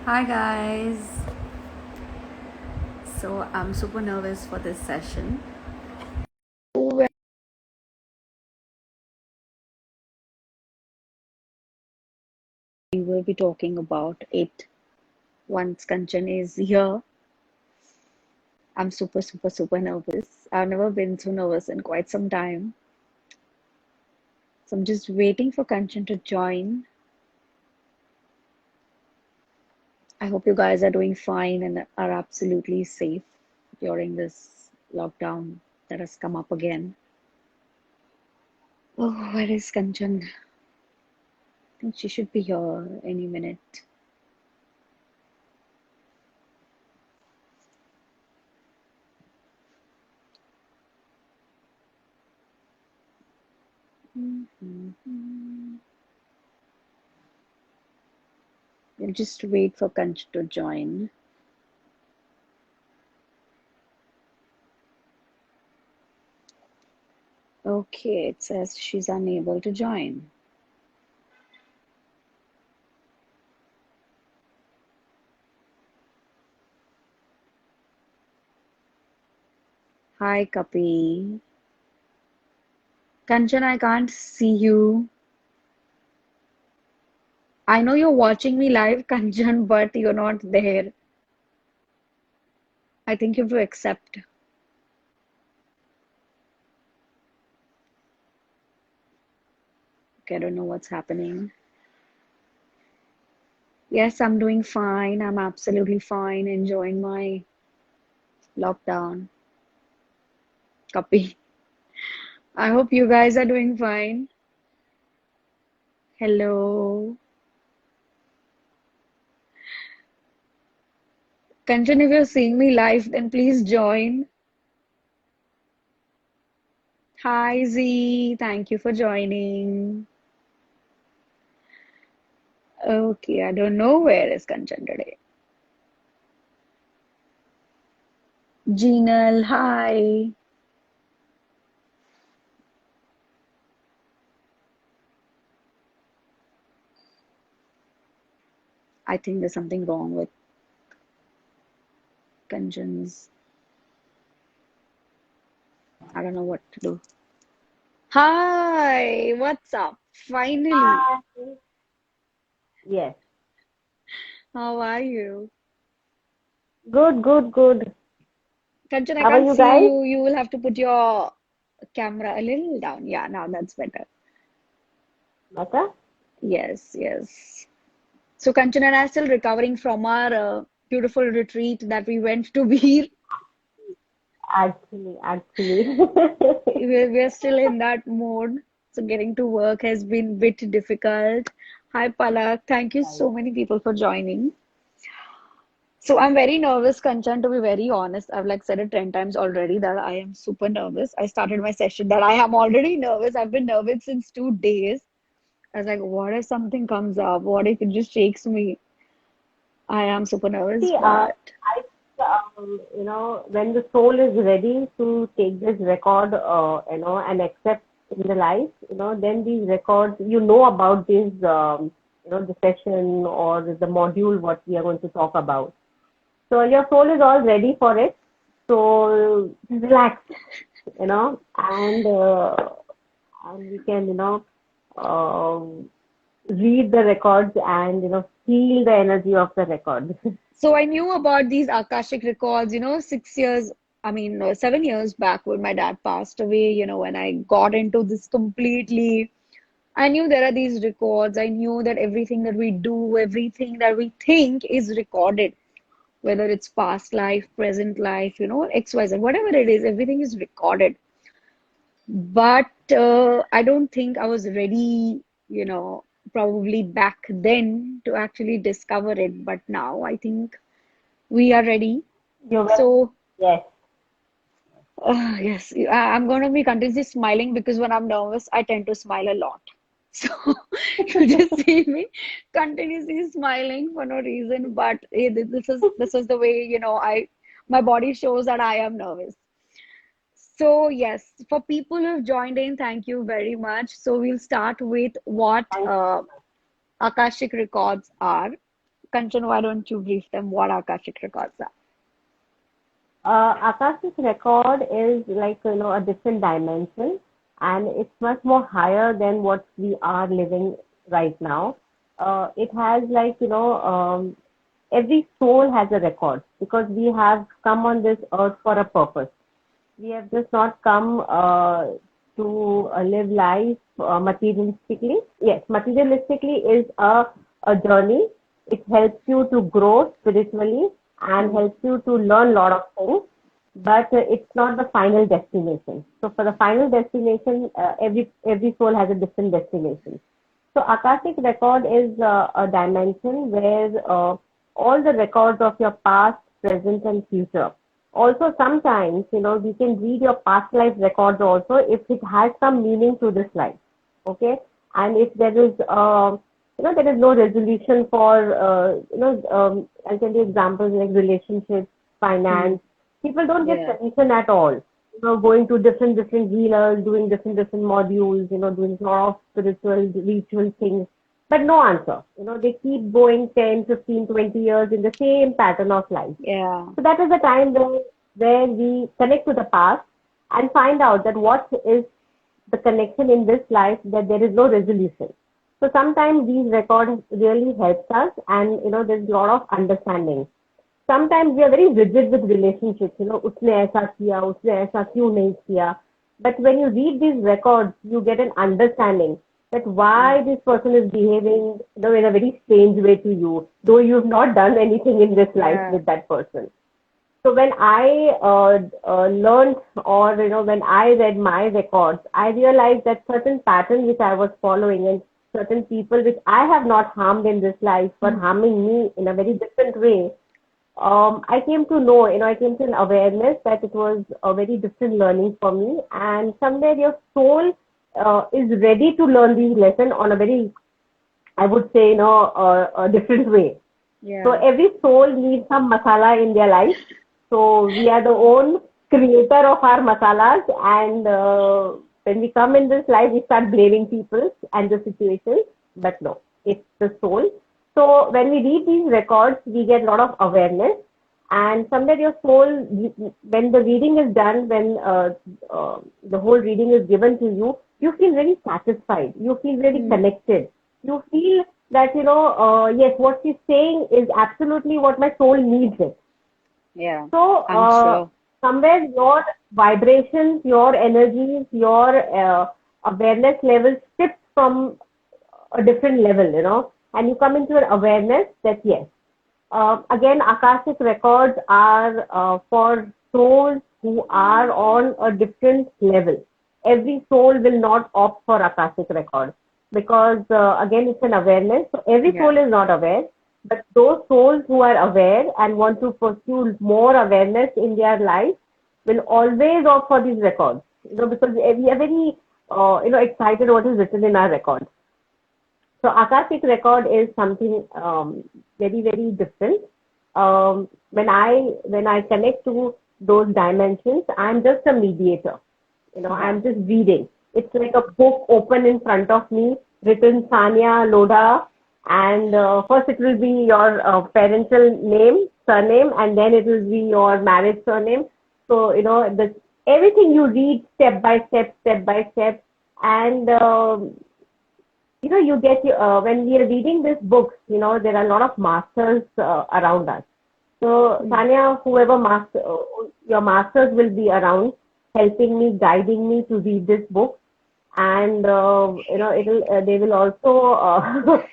Hi guys. So I'm super nervous for this session. Where we will be talking about it once Kanchan is here. I'm super nervous. I've never been so nervous in quite some time. So I'm just waiting for Kanchan to join. I hope you guys are doing fine and are absolutely safe during this lockdown that has come up again. Oh, where is Kanchan? I think she should be here any minute. We'll just wait for Kanchan to join. Okay, it says she's unable to join. Hi, Kapi. Kanchan, I can't see you. I know you're watching me live, Kanchan, but you're not there. I think you have to accept. Okay, I don't know what's happening. Yes, I'm doing fine. I'm absolutely fine, enjoying my lockdown. Kapi. I hope you guys are doing fine. Hello. Kanchan, if you're seeing me live, then please join. Hi, Z. Thank you for joining. Okay, I don't know where is Kanchan today. Jinal, hi. I think there's something wrong with Kanchan's. I don't know what to do. Hi, what's up? Finally. Hi. Yes. How are you? Good, good, good. Kanchan, I How are can't you see guys? you. You will have to put your camera a little down. Yeah, now that's better. Better? Yes, yes. So Kanchan and I are still recovering from our beautiful retreat that we went to Beer. Actually. We're still in that mode. So getting to work has been a bit difficult. Hi, Palak. Thank you Right. so many people for joining. So I'm very nervous, Kanchan, to be very honest. I've like said it 10 times already that I am super nervous. I started my session that I am already nervous. I've been nervous since 2 days. I was like, what if something comes up? What if it just shakes me? I am super nervous, See, but when the soul is ready to take this record, and accept in the life, then these records, about this, the session or the module, what we are going to talk about. So your soul is all ready for it. So relax, and we can, um, read the records and feel the energy of the record. so I knew about these Akashic records, 6 years, 7 years back when my dad passed away, when I got into this completely. I knew there are these records. I knew that everything that we do, everything that we think is recorded, whether it's past life, present life, XYZ, whatever it is, everything is recorded. But I don't think I was ready, probably back then to actually discover it. But now I think we are ready. You will, So, yes. yes, I'm going to be continuously smiling because when I'm nervous, I tend to smile a lot. So, you just see me continuously smiling for no reason. But this is the way, my body shows that I am nervous. So, yes, for people who have joined in, thank you very much. So, we'll start with what Thank Akashic records are. Kanchan, why don't you brief them what Akashic records are? Akashic record is like, a different dimension, and it's much more higher than what we are living right now. It has like, every soul has a record because we have come on this earth for a purpose. We have just not come to live life materialistically. Yes, materialistically is a journey. It helps you to grow spiritually and helps you to learn a lot of things, but it's not the final destination. So for the final destination, every soul has a different destination. So Akashic record is a dimension where all the records of your past, present, and future. Also, sometimes, we can read your past life records also if it has some meaning to this life. Okay? And if there is, there is no resolution for, I'll tell you examples like relationships, finance. People don't get solution at all. Going to different healers, doing different modules, doing a lot of spiritual, ritual things, but no answer. They keep going 10, 15, 20 years in the same pattern of life. Yeah. So that is the time where we connect to the past and find out that what is the connection in this life, that there is no resolution. So sometimes these records really helps us, and there's a lot of understanding. Sometimes we are very rigid with relationships, उसने ऐसा किया, उसने ऐसा क्यों नहीं किया. But when you read these records, you get an understanding that why this person is behaving, in a very strange way to you, though you've not done anything in this life with that person. So when I learned, or when I read my records, I realized that certain patterns which I was following and certain people which I have not harmed in this life were harming me in a very different way. I came to know, I came to an awareness that it was a very different learning for me, and somewhere your soul is ready to learn these lessons on a very, I would say, a different way. Yeah. So every soul needs some masala in their life. So we are the own creator of our masalas, and when we come in this life, we start blaming people and the situations, but no, it's the soul. So when we read these records, we get a lot of awareness, and somewhere your soul, when the reading is done, when the whole reading is given to you, you feel very satisfied. You feel very connected. You feel that, yes, what she's saying is absolutely what my soul needs it. Yeah. So I'm sure. somewhere your vibrations, your energies, your awareness level shifts from a different level, and you come into an awareness that yes. Again, Akashic records are for souls who are on a different level. Every soul will not opt for Akashic records because, again, it's an awareness. So every soul is not aware, but those souls who are aware and want to pursue more awareness in their life will always opt for these records, because we are very, excited what is written in our records. So Akashic record is something very, very different. When I connect to those dimensions, I'm just a mediator. I'm just reading. It's like a book open in front of me, written Sania Lodha, and first it will be your parental name, surname, and then it will be your marriage surname. So everything you read step by step, and you get when we are reading this book, there are a lot of masters around us. So Sania, whoever your masters will be around, helping me, guiding me to read this book, and they will also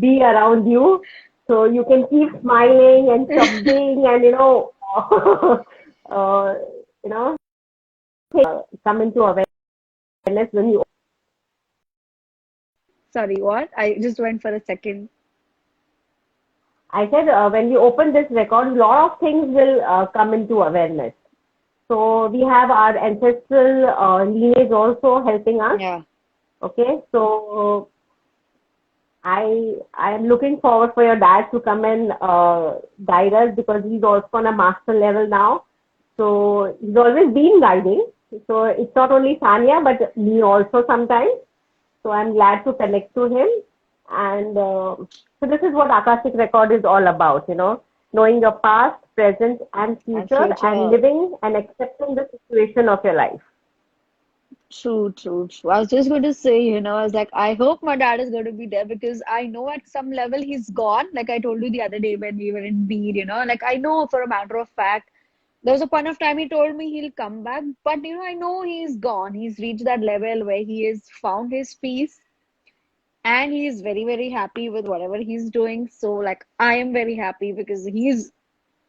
be around you, so you can keep smiling and something, and come into awareness when you. Sorry, what? I just went for a second. I said when you open this record, a lot of things will come into awareness. So we have our ancestral lineage also helping us. Yeah. Okay, so I am looking forward for your dad to come and guide us, because he's also on a master level now. So he's always been guiding. So it's not only Sania, but me also sometimes. So I'm glad to connect to him, and So this is what Akashic record is all about, knowing your past, present, and And future, and future. living and accepting the situation of your life. True, true, true. I was just going to say, I was like, I hope my dad is going to be there because I know at some level he's gone. Like I told you the other day when we were in Bede, like I know for a matter of fact, there was a point of time he told me he'll come back, but I know he's gone. He's reached that level where he has found his peace and he's very, very happy with whatever he's doing. So, like, I am very happy because he's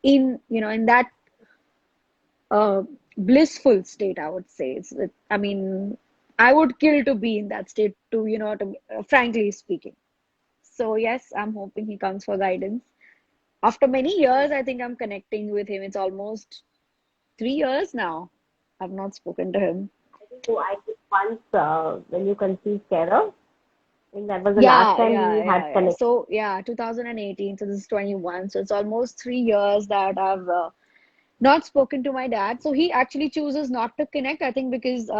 in that uh, blissful state, I would say. I mean, I would kill to be in that state, frankly speaking. So, yes, I'm hoping he comes for guidance. After many years, I think I'm connecting with him. It's almost 3 years now. I've not spoken to him. I think once when you conceived Sarah, I think that was the last Yeah, time we yeah, had yeah, yeah. connected. So, yeah, 2018. So, this is 21. So, it's almost 3 years that I've not spoken to my dad. So, he actually chooses not to connect, I think, because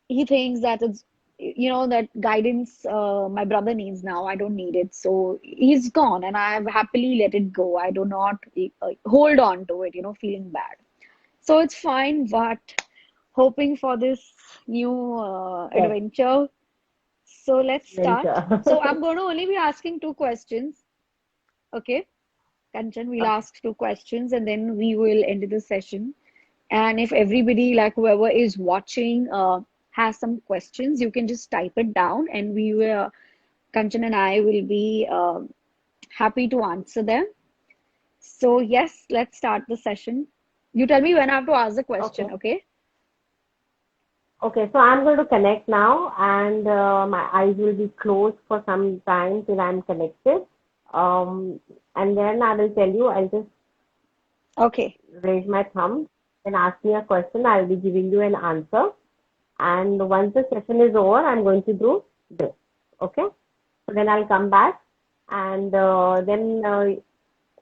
he thinks that that guidance my brother needs now. I don't need it. So, he's gone and I've happily let it go. I do not hold on to it, feeling bad. So, it's fine, but hoping for this new Yes, adventure. So let's start. So adventure. I'm going to only be asking two questions. Okay, Kanchan, we'll Okay. ask two questions and then we will end the session. And if everybody, like whoever is watching, has some questions, you can just type it down and Kanchan and I will be happy to answer them. So yes, let's start the session. You tell me when I have to ask the Okay. question, okay? Okay, so I'm going to connect now, and my eyes will be closed for some time till I'm connected. Um, and then I will tell you, I'll just Okay. raise my thumb and ask me a question. I'll be giving you an answer. And once the session is over, I'm going to do this. Okay? So then I'll come back, and then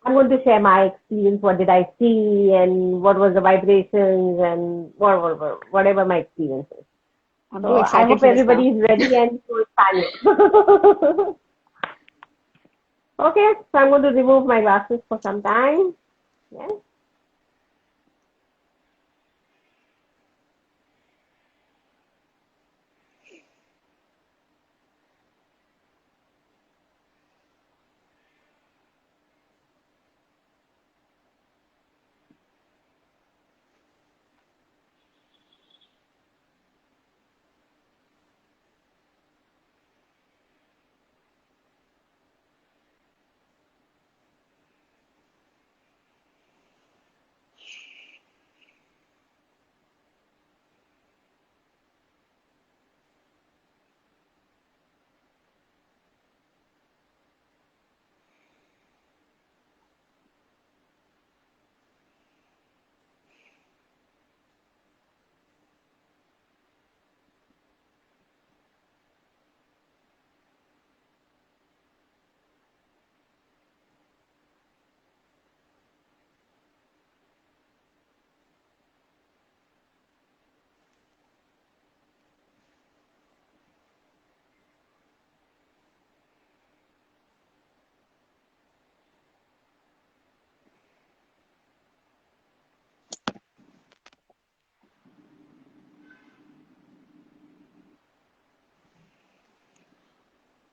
I'm going to share my experience. What did I see, and what was the vibrations, and whatever my experience is. I'm too So I excited hope for this everybody now. is ready and so is Tanya. Okay, so I'm going to remove my glasses for some time. Yes.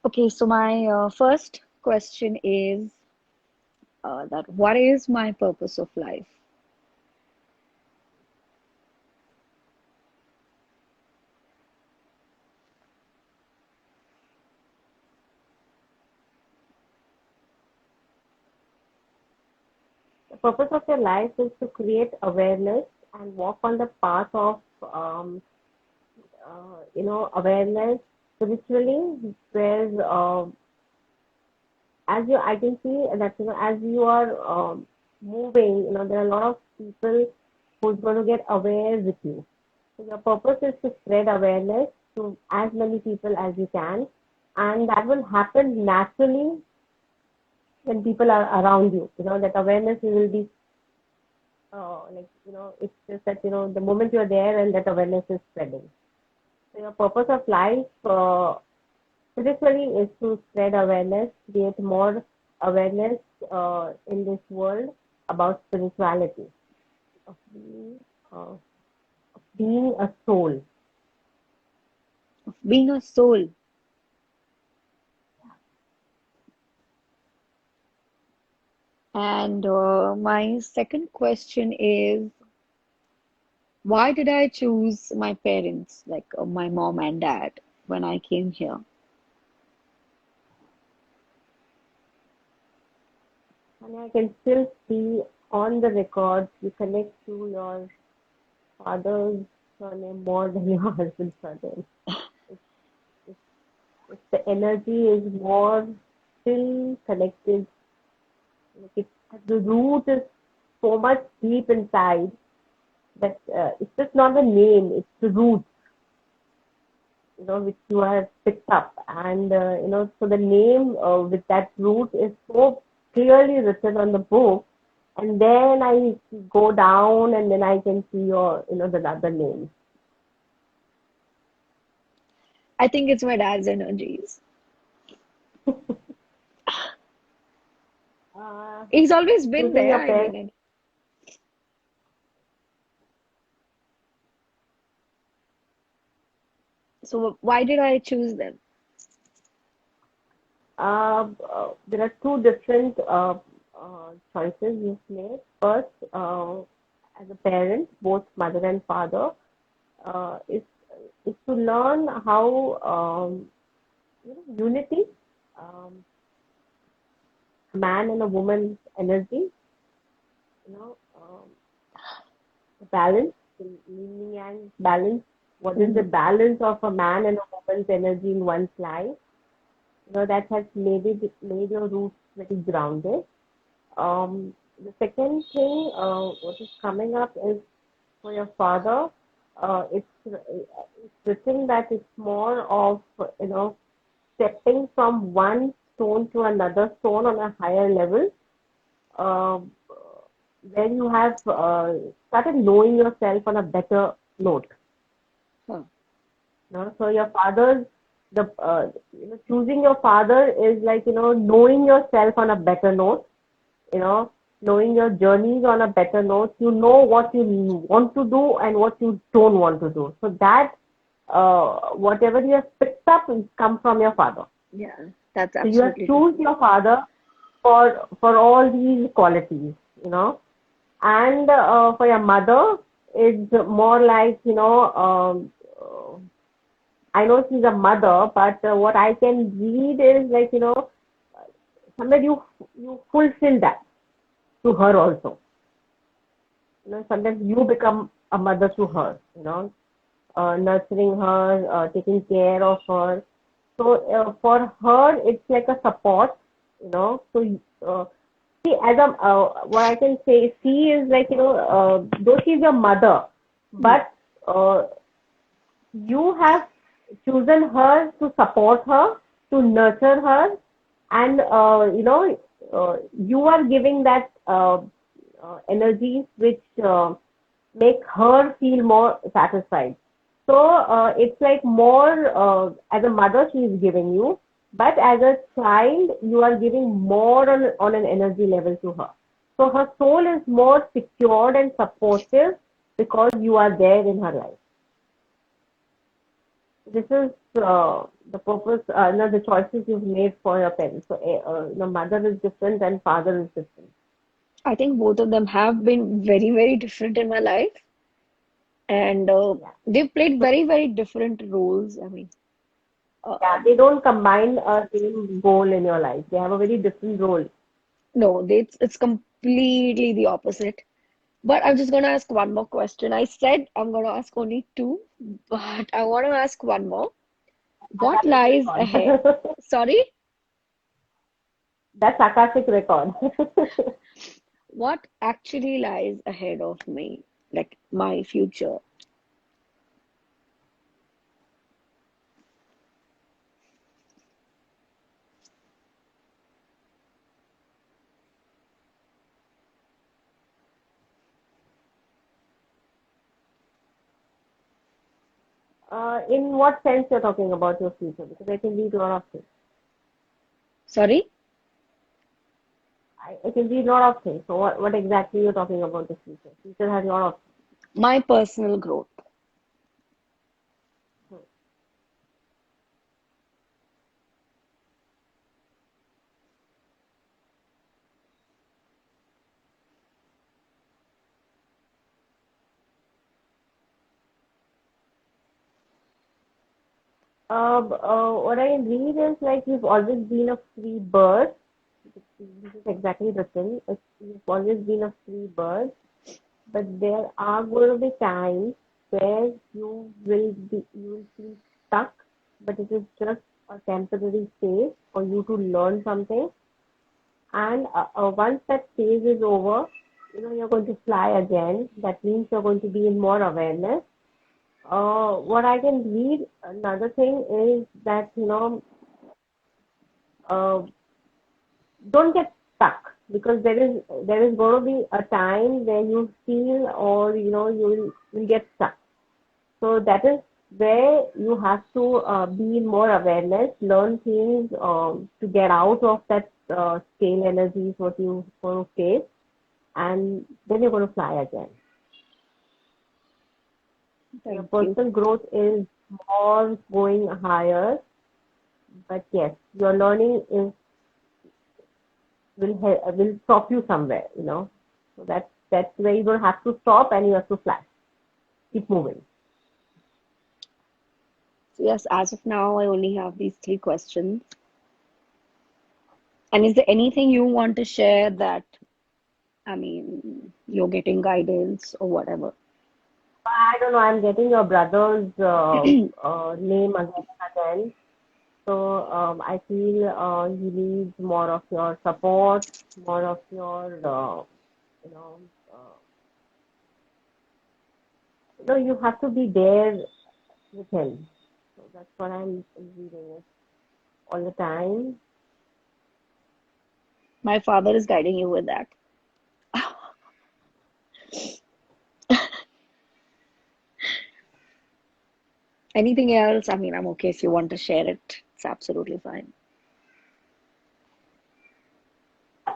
Okay, so my first question is that what is my purpose of life? The purpose of your life is to create awareness and walk on the path of, awareness spiritually, where I can see that as you are moving, there are a lot of people who's going to get aware with you. So your purpose is to spread awareness to as many people as you can, and that will happen naturally when people are around you. That awareness will be it's just that the moment you're there and that awareness is spreading. So your purpose of life spiritually is to spread awareness, create more awareness in this world about spirituality, of uh, being a soul. Being a soul. And my second question is, why did I choose my parents, like my mom and dad, when I came here? And I can still see on the records you connect to your father's surname more than your husband's surname. It's, it's, the energy is more still connected. Like the root is so much deep inside that it's just not the name, it's the root, which you have picked up. And, so the name with that root is so clearly written on the book. And then I go down and then I can see the other names. I think it's my dad's energies. He's always been Choosing there. your I mean, parents. so why did I choose them? There are two different choices you've made. First, as a parent, both mother and father, is to learn how unity, um, man and a woman's energy, balance, yin yang balance. What is the Mhm. balance of a man and a woman's energy in one's life? That has made your roots very grounded. The second thing, what is coming up is for your father. It's written that it's more of stepping from one stone to another stone on a higher level, uh, where you have started knowing yourself on a better note. Huh. So your father's the choosing your father is like knowing yourself on a better note, you know knowing your journeys on a better note. You know what you want to do and what you don't want to do. So that whatever you have picked up will come from your father. Yeah, that's So you have absolutely true. choose your father for all these qualities, and for your mother, it's more like I know she's a mother, but what I can read is like somewhere you fulfill that to her also. Sometimes you become a mother to her. Nurturing her, taking care of her. So for her, it's like a support. So see, as a what I can say, she is like though she's your mother, Hmm. but you have chosen her to support her, to nurture her, and you are giving that energies which make her feel more satisfied. So it's like more as a mother she is giving you, but as a child you are giving more on an energy level to her. So her soul is more secured and supportive because you are there in her life. This is the purpose, no, the choices you've made for your parents. So, mother is different and father is different. I think both of them have been very, very different in my life, and Yeah. they've played So, very, very different roles. I mean, yeah, they don't combine a same goal in your life. They have a very different role. no, it's completely the opposite. But I'm just gonna ask one more question. I said I'm gonna ask only two, but I want to ask one more. What Akashic lies ahead? record. Sorry, That's Akashic record. what actually lies ahead of me? Like my future. In what sense you're talking about your future? Because I can read a lot of things. Sorry? I can read a lot of things. So what exactly you're talking about the future? Future has a lot of My personal growth. things. What I can read is like you've always been a free bird. This is exactly the thing. You've always been a free bird, but there are going to be times where you will feel stuck, but it is just a temporary phase for you to learn something. And once that phase is over, you're going to fly again. That means you're going to be in more awareness. What I can read, another thing is that, uh, don't get stuck because there is going to be a time where you feel or, will get stuck. So that is where you have to be in more awareness, learn things to get out of that stale energies what you want to face, and then you're going to fly again. Your Thank you. personal growth is more going higher, but yes, your learning is will stop you somewhere. So that's where you're going to have to stop and you have to fly, keep moving. So yes, as of now, I only have these three questions. And is there anything you want to share that, you're getting guidance or whatever? I don't know. I'm getting your brother's name again and again. So I feel he needs more of your support, more of your, you know, uh, you have to be there with him. So that's what I'm reading it all the time. My father is guiding you with that. Anything else? I'm okay if you want to share it. It's absolutely fine. So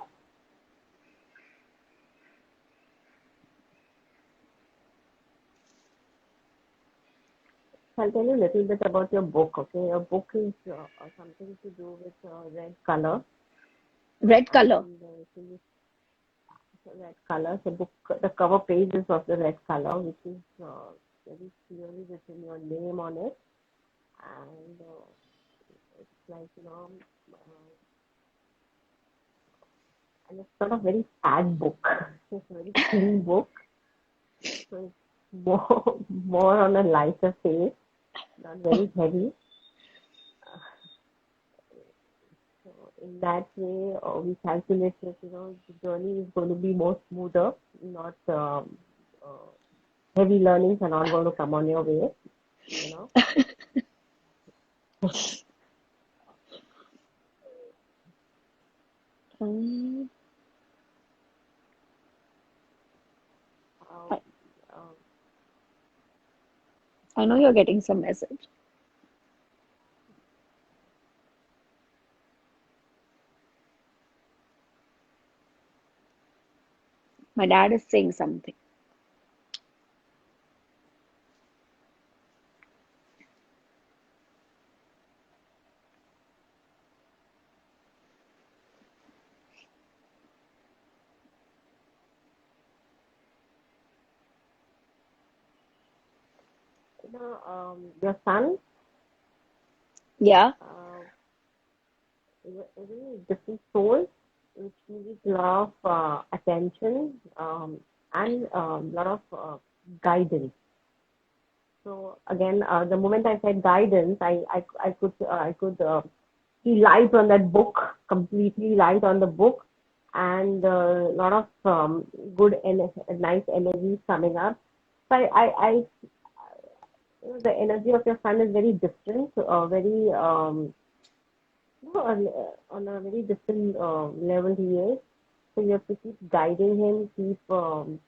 I'll tell you a little bit about your book. Okay, your book is something to do with red color, Red color. and so red color. So book the cover page is of the red color, which is very clearly written your name on it, and it's like uh, and it's not a very sad book. It's a very clean book, so it's more on a lighter page, not very heavy. So in that way, we calculate that the journey is going to be more smoother, not uh, heavy learnings are not going to come on your way. You know. Um, Um, I, um, I know you're getting some message. My dad is saying something. your son Yeah. uh, is a very different soul, which needs a lot of attention and a lot of guidance. So again, the moment I said guidance, I could see light on that book, completely light on the book, and a lot of good and nice energies coming up. So the energy of your son is very different, very on a very different level he is. So you have to keep guiding him, keep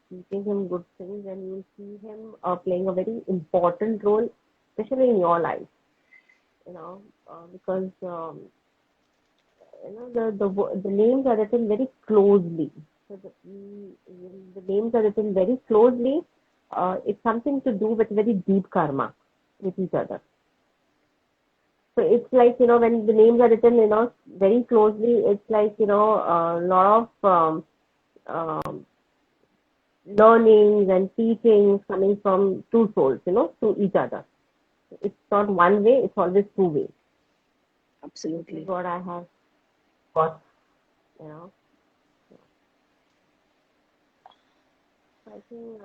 teaching him good things, and you'll see him playing a very important role especially in your life, because the names are written very closely. So the names are written very closely. It's something to do with very deep karma with each other. So it's like, when the names are written, very closely, it's like, a lot of learnings and teachings coming from two souls, to each other. It's not one way, it's always two ways. This Absolutely. is what I have got, you know. I think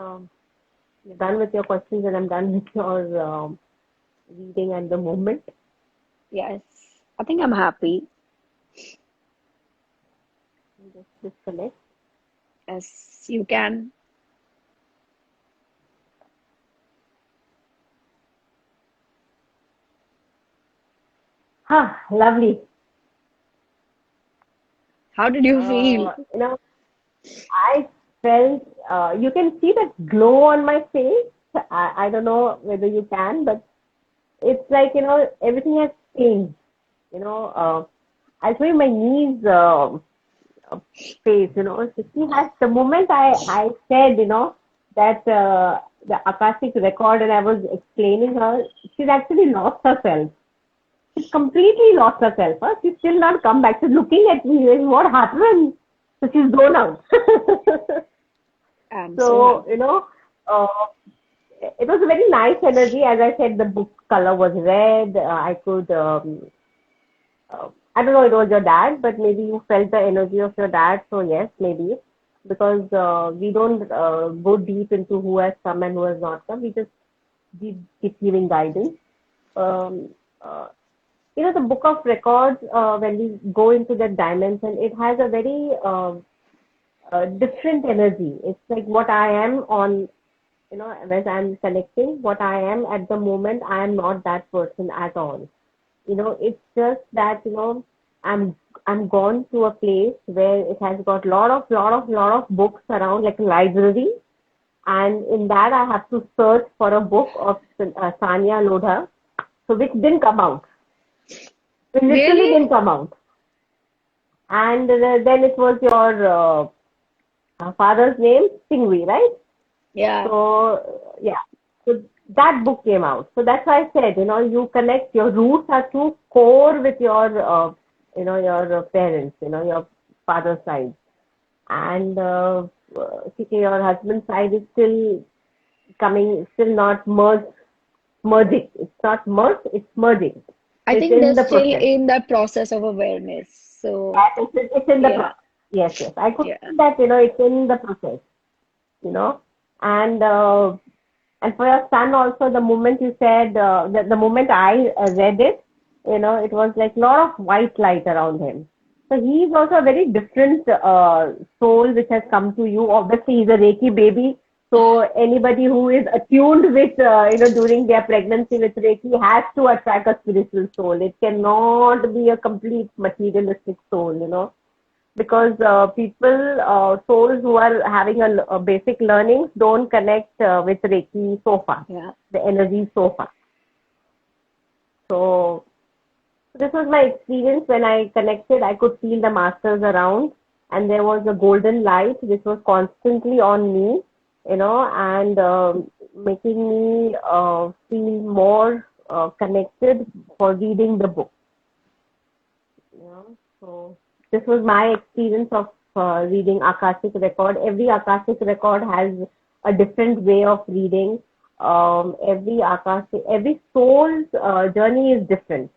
you're done with your questions and I'm done with your reading at the moment. Yes. I think I'm happy. Just disconnect. Yes, you can. Lovely. How did you feel? I felt, you can see that glow on my face. I don't know whether you can, but it's like, everything has changed. I'll show you my niece face, So she has, the moment I said, that the Akashic record and I was explaining her, she's actually lost herself. She's completely lost herself. Huh? She's still not come back. She's looking at me, like, what happened? So she's blown out. I'm So, happy. it was a very nice energy. As I said, the book color was red. I could, I don't know, it was your dad, but maybe you felt the energy of your dad. So yes, maybe, because we don't go deep into who has come and who has not come. We just keep giving guidance. Um, uh, the book of records, when we go into that dimension, it has a very different energy. It's like what I am on, as I'm connecting, what I am at the moment, I am not that person at all. It's just that, I'm I'm gone to a place where it has got lot of books around, like a library, and in that I have to search for a book of Sania Lodha, so which didn't come out. It literally Really? didn't come out. And then it was your father's name, Singvi, right? Yeah. So yeah, so that book came out. So that's why I said, you connect, your roots are too core with your, your parents, your father's side, and your husband's side is still coming, still not merging. It's not merged, it's merging. I So it's think in they're the still process. in that process of awareness. So, That it's in the yeah, process. Yes. I could yeah. see that, it's in the process, you know. And for your son also, the moment you said, the moment I read it, it was like a lot of white light around him. So he's also a very different soul which has come to you. Obviously, he's a Reiki baby. So anybody who is attuned with, during their pregnancy with Reiki has to attract a spiritual soul. It cannot be a complete materialistic soul, because people, souls who are having a basic learning don't connect with Reiki so far, Yeah. the energy so far. So this was my experience when I connected. I could feel the masters around, and there was a golden light which was constantly on me, and making me feel more connected for reading the book. So this was my experience of reading Akashic record. Every Akashic record has a different way of reading. Every soul's journey is different.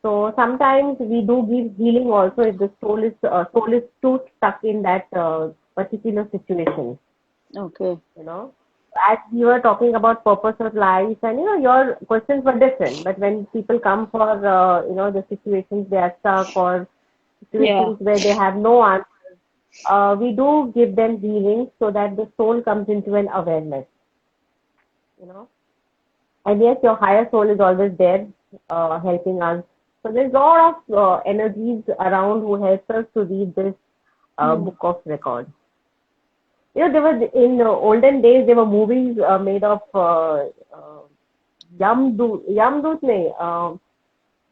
So sometimes we do give healing also if the soul is too stuck in that particular situation. Okay. As you were talking about purpose of life, and your questions were different. But when people come for the situations they are stuck, or Yeah. situations where they have no answers, we do give them healing so that the soul comes into an awareness. And yes, your higher soul is always there, helping us. So there's a lot of energies around who helps us to read this Hmm. book of records. There were in olden days there were movies made of Yamdut nahi,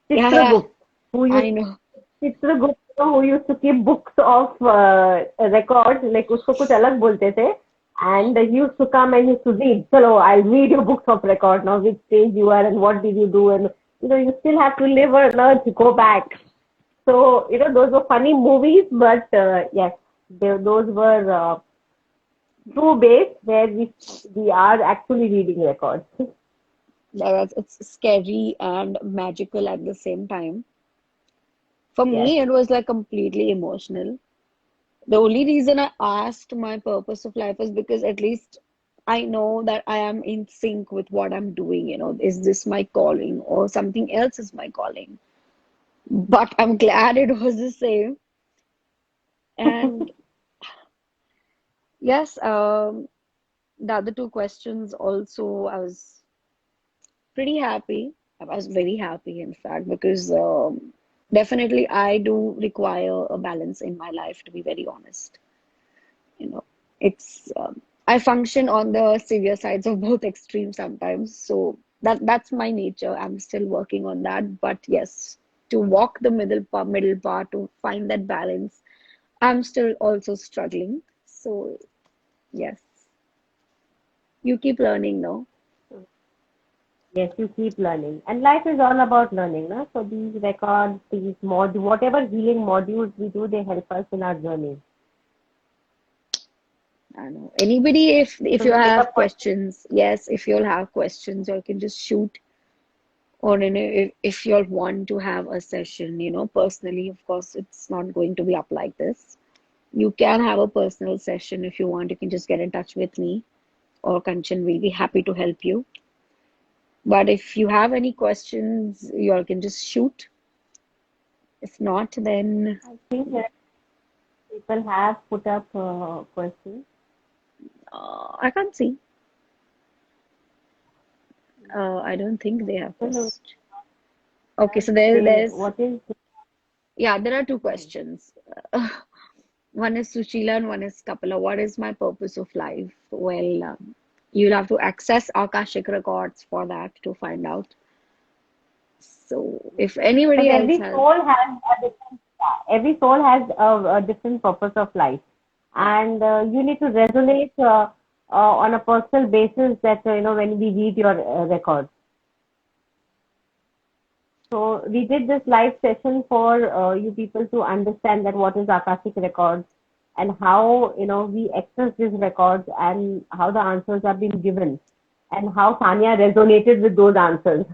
Yeah, yeah, Chitragupt, who I used know. Chitragupt, who used to keep books of records, like उसको कुछ अलग बोलते थे, and he used to come and he used to read. Chalo, I'll read your books of record now, which stage you are and what did you do, and you still have to live or learn to go back. So those were funny movies, but yes, those were true base where we are actually reading records. It's scary and magical at the same time. For Yes. me, it was like completely emotional. The only reason I asked my purpose of life is because at least I know that I am in sync with what I'm doing. Is this my calling or something else is my calling? But I'm glad it was the same. And yes, the other two questions also, I was pretty happy. I was very happy, in fact, because definitely I do require a balance in my life, to be very honest. You know, it's I function on the severe sides of both extremes sometimes, so that's my nature. I'm still working on that, but yes, to walk the middle part to find that balance, I'm still also struggling. So yes, you keep learning, no? Yes, you keep learning. And life is all about learning, no? So these records, these whatever healing modules we do, they help us in our journey. I know. Anybody, if So you we pick have up questions, yes, if you'll have questions, you can just shoot. Or if you'll want to have a session, personally, of course, it's not going to be up like this. You can have a personal session if you want. You can just get in touch with me or Kanchan. We'll be happy to help you. But if you have any questions, you all can just shoot. If not, then I think that people have put up questions. I can't see. I don't think they have Hello. first. Okay, so What is yeah, there are two questions. One is Sushila and one is Kapila. What is my purpose of life? Well, you'll have to access Akashic records for that to find out. So, if anybody because else has, every soul has a different purpose of life, yeah, and you need to resonate on a personal basis that when we read your records. So we did this live session for you people to understand that what is Akashic records and how we access these records and how the answers have been given and how Tanya resonated with those answers.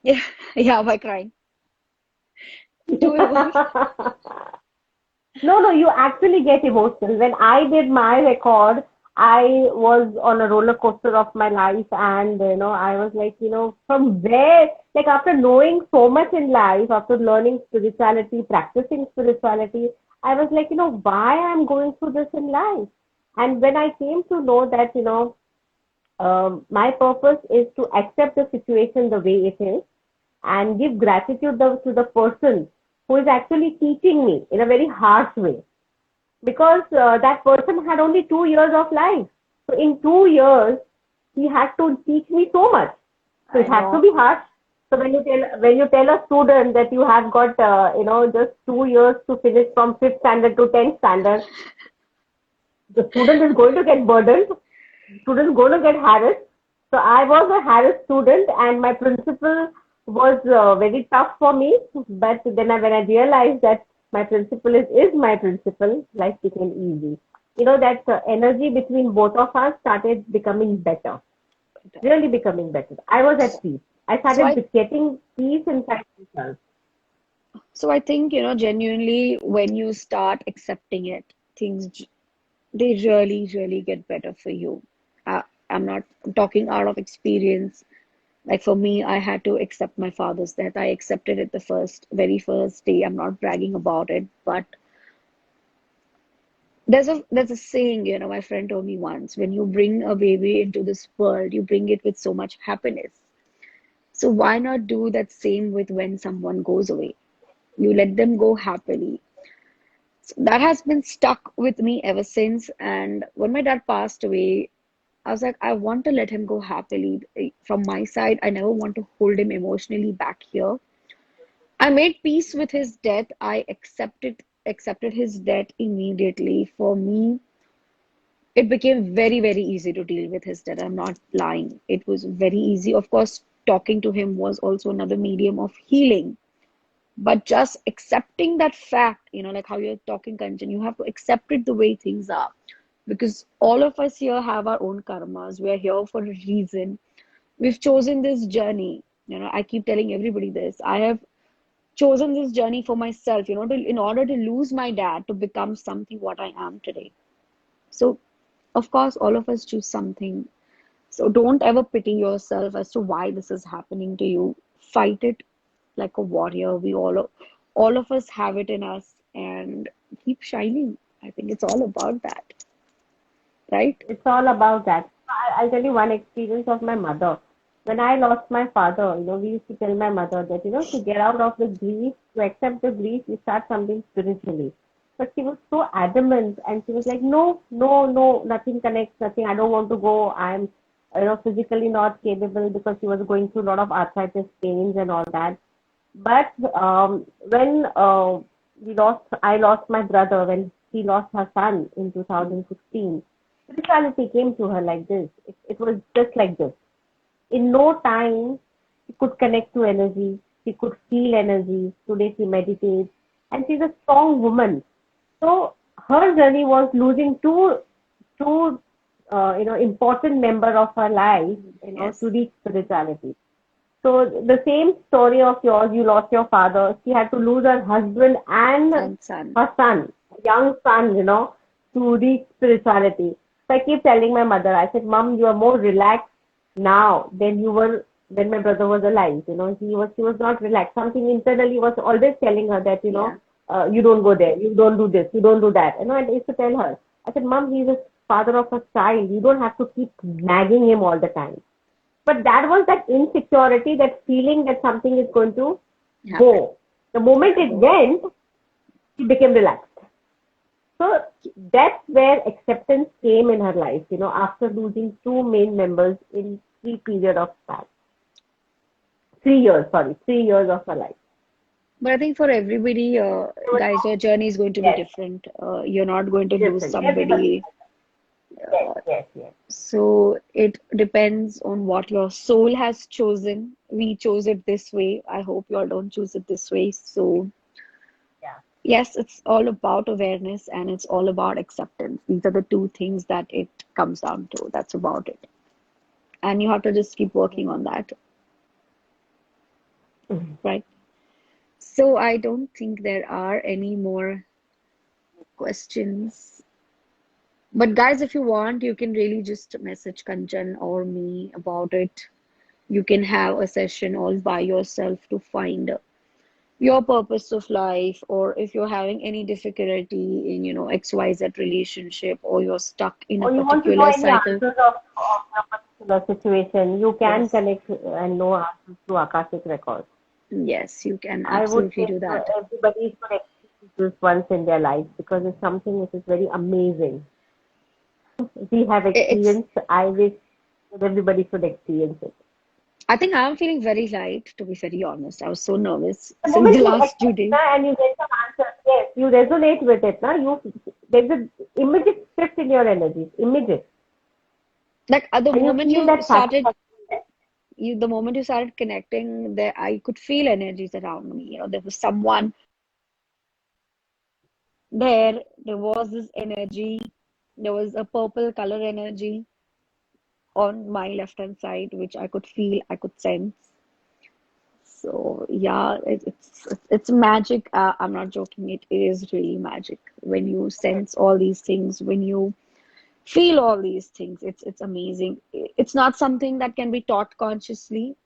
yeah, yeah, by crying. Too emotional. No, no, you actually get emotional. When I did my record, I was on a roller coaster of my life, and I was like, from where, like after knowing so much in life, after learning spirituality, practicing spirituality, I was like, why I'm going through this in life? And when I came to know that, my purpose is to accept the situation the way it is and give gratitude to the person who is actually teaching me in a very harsh way because that person had only 2 years of life. So in 2 years, he had to teach me so much. So I it has to know. be harsh. So when you tell a student that you have got just 2 years to finish from fifth standard to 10th standard, the student is going to get burdened. Student is going to get harassed. So I was a harassed student, and my principal was very tough for me. But then when I realized that my principal is my principal, life became easy. That energy between both of us started becoming better, really becoming better. I was at peace. I So started I, getting peace inside myself. so I think, genuinely, when you start accepting it, they really, really get better for you. I'm not talking out of experience. Like for me, I had to accept my father's death. I accepted it the very first day. I'm not bragging about it, but there's a saying, my friend told me once, when you bring a baby into this world, you bring it with so much happiness. So why not do that same with when someone goes away? You let them go happily. So that has been stuck with me ever since. And when my dad passed away, I was like, I want to let him go happily. From my side, I never want to hold him emotionally back here. I made peace with his death. I accepted his death immediately. For me, it became very, very easy to deal with his death. I'm not lying. It was very easy. Of course, talking to him was also another medium of healing. But just accepting that fact, like how you're talking, Kanchan, you have to accept it the way things are. Because all of us here have our own karmas. We are here for a reason. We've chosen this journey. I keep telling everybody this. I have chosen this journey for myself, in order to lose my dad to become something what I am today. So, of course, all of us choose something. So don't ever pity yourself as to why this is happening to you. Fight it like a warrior. We all of us have it in us, and keep shining. I think it's all about that, right? It's all about that. I'll tell you one experience of my mother. When I lost my father, we used to tell my mother that, to get out of the grief, to accept the grief, you start something spiritually. But she was so adamant and she was like, no, no, no, nothing connects, nothing. I don't want to go. I'm, physically not capable because she was going through a lot of arthritis pains and all that. But when I lost my brother when she lost her son in 2016. Spirituality came to her like this. It was just like this. In no time, she could connect to energy. She could feel energy. Today she meditates, and she's a strong woman. So her journey was losing two important member of her life, Yes. to reach spirituality. So the same story of yours, you lost your father. She had to lose her husband and And son. her son, young son, to reach spirituality. So I keep telling my mother, I said, Mom, you are more relaxed now than you were when my brother was alive. She was not relaxed. Something internally was always telling her that, Yeah. you don't go there, you don't do this, you don't do that. And I used to tell her, I said, Mom, he's a father of a child. You don't have to keep nagging him all the time. But that was that insecurity, that feeling that something is going to Happen. go. The moment it went, she became relaxed. So that's where acceptance came in her life, after losing two main members in 3 period of time. 3 years, sorry, 3 years of her life. But I think for everybody, guys, your journey is going to be Yes, different. You're not going to lose different. Everybody. somebody. Yes, yes, yes. So it depends on what your soul has chosen. We chose it this way. I hope you all don't choose it this way. So Yeah. yes, it's all about awareness and it's all about acceptance. These are the two things that it comes down to. That's about it. And you have to just keep working on that, Mhm. right? So I don't think there are any more questions. But guys, if you want, you can really just message Kanchan or me about it. You can have a session all by yourself to find your purpose of life, or if you're having any difficulty in, XYZ relationship, or you're stuck in a Or you want to know particular any cycle. answers of your particular situation, you can Yes, connect and know answers to Akashic records. yes, you can I would absolutely say do that. everybody should experience this once in their life because it's something which is very amazing. We have It's, experience. I wish that everybody should experience it. I think I'm feeling very light, to be very honest. I was so nervous The since moment the you last accept 2 days. and you get some answers, yes, you resonate with it. There's an immediate shift in your energies, immediate, Like at the and you moment feel you that started, satisfaction. the moment you started connecting, there I could feel energies around me. There was someone there. There was this energy. There was a purple color energy on my left hand side, which I could feel, I could sense. So yeah, it's magic. I'm not joking. It is really magic when you sense all these things, when you feel all these things. It's amazing. It's not something that can be taught consciously.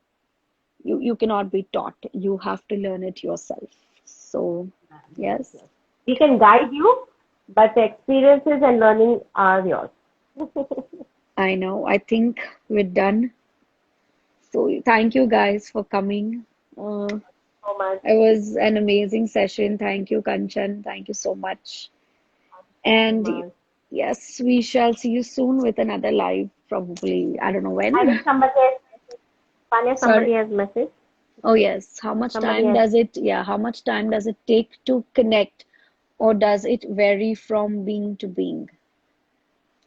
You cannot be taught. You have to learn it yourself. So Yes, yes, yes. We can guide you, but the experiences and learning are yours. I know. I think we're done. So thank you guys for coming. So much. It was an amazing session. Thank you, Kanchan. Thank you so much. So And much. Yes, we shall see you soon with another live, probably. I don't know I when. think somebody has, Tanya, Sorry. somebody has message. Oh, yes. How much Somebody time has. does it, yeah, how much time does it take to connect, or does it vary from being to being?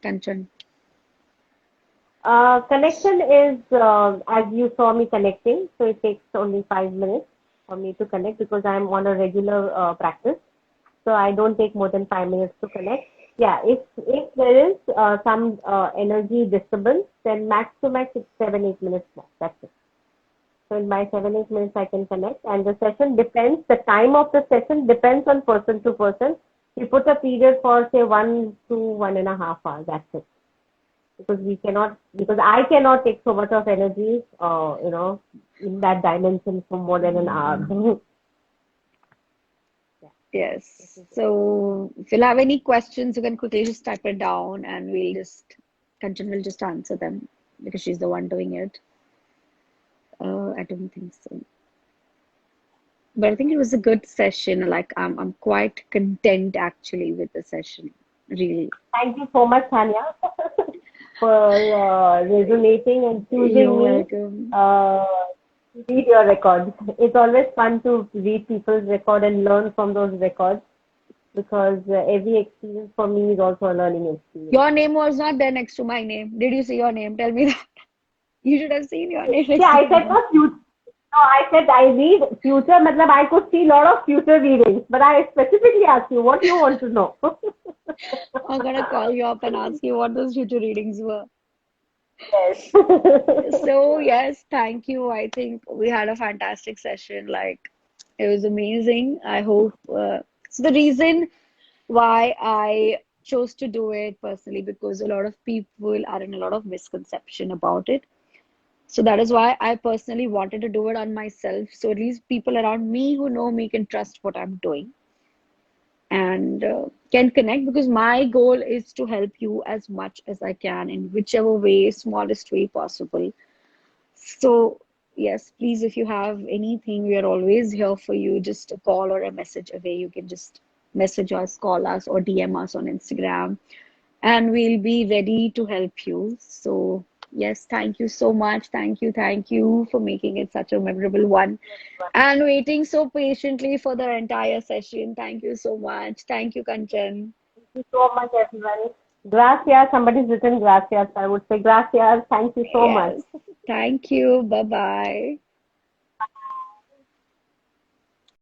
Kanchan. Connection is as you saw me connecting, so it takes only 5 minutes for me to connect because I'm on a regular practice. So I don't take more than 5 minutes to connect. Yeah, if there is some energy disturbance, then max to max it's 7-8 minutes more. That's it. So in my 7-8 minutes I can connect, and the session depends. The time of the session depends on person to person. We put a period for say 1 to 1.5 hours. That's it, because I cannot take so much of energy, in that dimension for more than an hour. Yes. So if you'll have any questions, you can quickly just type it down and Kanchan will just answer them because she's the one doing it. I don't think so. But I think it was a good session. Like I'm quite content actually with the session. Really. Thank you so much, Tanya, for resonating and You're choosing me welcome. to read your records. It's always fun to read people's record and learn from those records, because every experience for me is also a learning experience. Your name was not there next to my name. Did you see your name? Tell me that. You should have seen your name Yeah, next to I my said name. not future. No, I said I read future. Matlab, I could see a lot of future readings, but I specifically asked you what you want to know. I'm gonna call you up and ask you what those future readings were. Yes. So, yes, thank you. I think we had a fantastic session. Like, it was amazing. I hope. So, the reason why I chose to do it personally, because a lot of people are in a lot of misconception about it. So, that is why I personally wanted to do it on myself. So, at least people around me who know me can trust what I'm doing and can connect, because my goal is to help you as much as I can in whichever way, smallest way possible. So, yes, please, if you have anything, we are always here for you. Just a call or a message away. You can just message us, call us, or DM us on Instagram, and we'll be ready to help you. So, yes, thank you so much. Thank you for making it such a memorable one and waiting so patiently for the entire session. Thank you so much. Thank you, Kanchan. Thank you so much, everyone. Gracias. Somebody's written gracias. I would say gracias. Thank you so much. Yes, thank you. Bye bye.